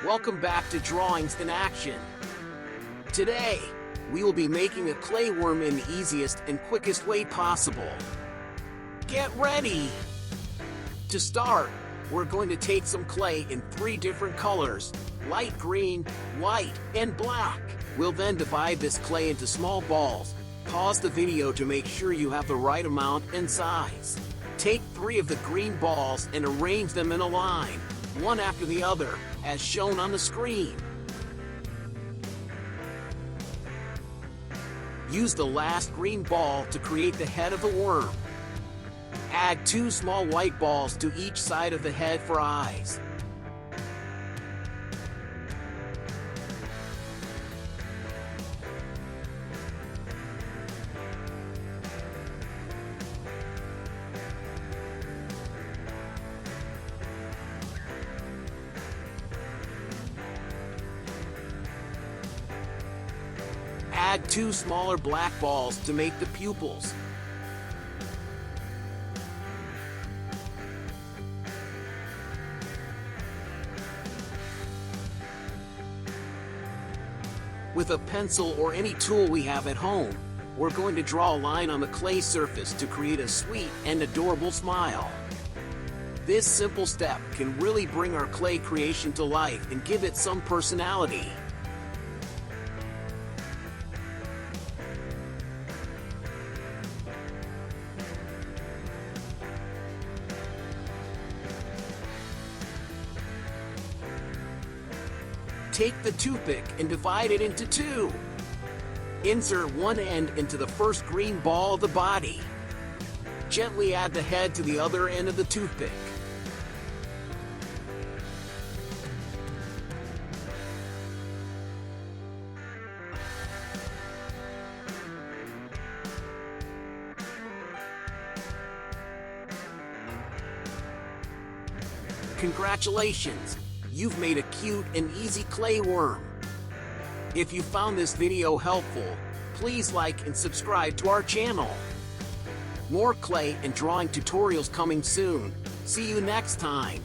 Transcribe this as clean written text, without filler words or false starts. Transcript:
Welcome back to Drawings in Action. Today, we will be making a clay worm in the easiest and quickest way possible. Get ready! To start, we're going to take some clay in 3 different colors: light green, white, and black. We'll then divide this clay into small balls. Pause the video to make sure you have the right amount and size. Take 3 of the green balls and arrange them in a line, one after the other, as shown on the screen. Use the last green ball to create the head of the worm. Add 2 small white balls to each side of the head for eyes. Add 2 smaller black balls to make the pupils. With a pencil or any tool we have at home, we're going to draw a line on the clay surface to create a sweet and adorable smile. This simple step can really bring our clay creation to life and give it some personality. Take the toothpick and divide it into 2. Insert one end into the first green ball of the body. Gently add the head to the other end of the toothpick. Congratulations! You've made a cute and easy clay worm. If you found this video helpful, please like and subscribe to our channel. More clay and drawing tutorials coming soon. See you next time.